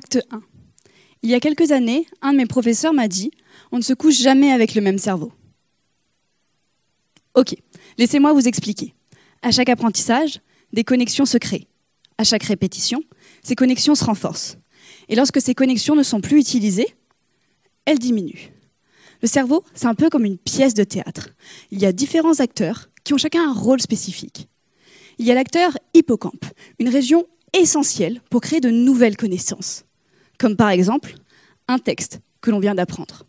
Acte 1. Il y a quelques années, un de mes professeurs m'a dit « On ne se couche jamais avec le même cerveau ». Ok, laissez-moi vous expliquer. À chaque apprentissage, des connexions se créent. À chaque répétition, ces connexions se renforcent. Et lorsque ces connexions ne sont plus utilisées, elles diminuent. Le cerveau, c'est un peu comme une pièce de théâtre. Il y a différents acteurs qui ont chacun un rôle spécifique. Il y a l'acteur hippocampe, une région essentielle pour créer de nouvelles connaissances, comme par exemple un texte que l'on vient d'apprendre.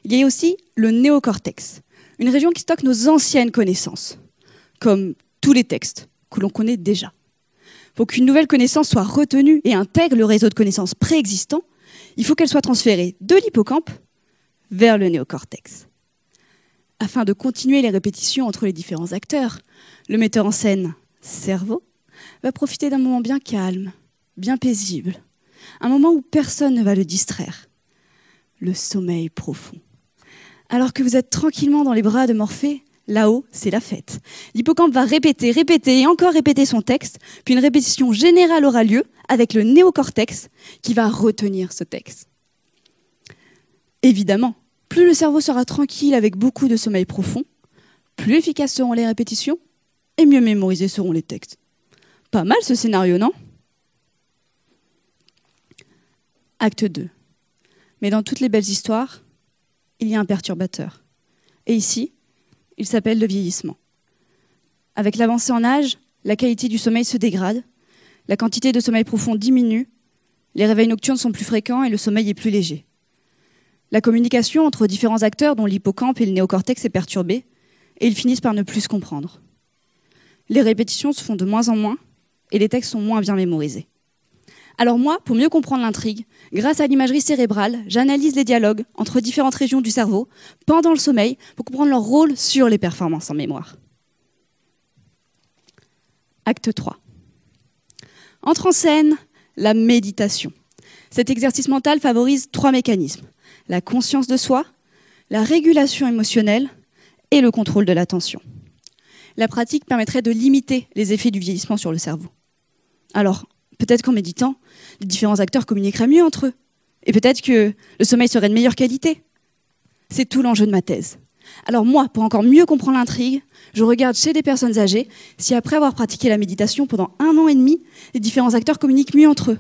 Il y a aussi le néocortex, une région qui stocke nos anciennes connaissances, comme tous les textes que l'on connaît déjà. Pour qu'une nouvelle connaissance soit retenue et intègre le réseau de connaissances préexistant, il faut qu'elle soit transférée de l'hippocampe vers le néocortex. Afin de continuer les répétitions entre les différents acteurs, le metteur en scène cerveau va profiter d'un moment bien calme, bien paisible, un moment où personne ne va le distraire, le sommeil profond. Alors que vous êtes tranquillement dans les bras de Morphée, là-haut, c'est la fête. L'hippocampe va répéter, répéter et encore répéter son texte, puis une répétition générale aura lieu avec le néocortex qui va retenir ce texte. Évidemment, plus le cerveau sera tranquille avec beaucoup de sommeil profond, plus efficaces seront les répétitions et mieux mémorisés seront les textes. Pas mal ce scénario, non? Acte 2. Mais dans toutes les belles histoires, il y a un perturbateur. Et ici, il s'appelle le vieillissement. Avec l'avancée en âge, la qualité du sommeil se dégrade, la quantité de sommeil profond diminue, les réveils nocturnes sont plus fréquents et le sommeil est plus léger. La communication entre différents acteurs, dont l'hippocampe et le néocortex, est perturbée, et ils finissent par ne plus se comprendre. Les répétitions se font de moins en moins, et les textes sont moins bien mémorisés. Alors moi, pour mieux comprendre l'intrigue, grâce à l'imagerie cérébrale, j'analyse les dialogues entre différentes régions du cerveau pendant le sommeil pour comprendre leur rôle sur les performances en mémoire. Acte 3. Entre en scène la méditation. Cet exercice mental favorise 3 mécanismes: la conscience de soi, la régulation émotionnelle et le contrôle de l'attention. La pratique permettrait de limiter les effets du vieillissement sur le cerveau. Alors, peut-être qu'en méditant, les différents acteurs communiqueraient mieux entre eux. Et peut-être que le sommeil serait de meilleure qualité. C'est tout l'enjeu de ma thèse. Alors moi, pour encore mieux comprendre l'intrigue, je regarde chez des personnes âgées si après avoir pratiqué la méditation pendant 1 an et demi, les différents acteurs communiquent mieux entre eux.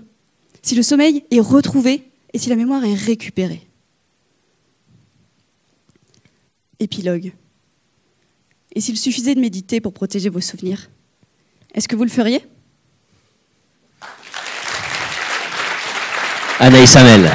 Si le sommeil est retrouvé et si la mémoire est récupérée. Épilogue. Et s'il suffisait de méditer pour protéger vos souvenirs, est-ce que vous le feriez ? Anaïs Hamel.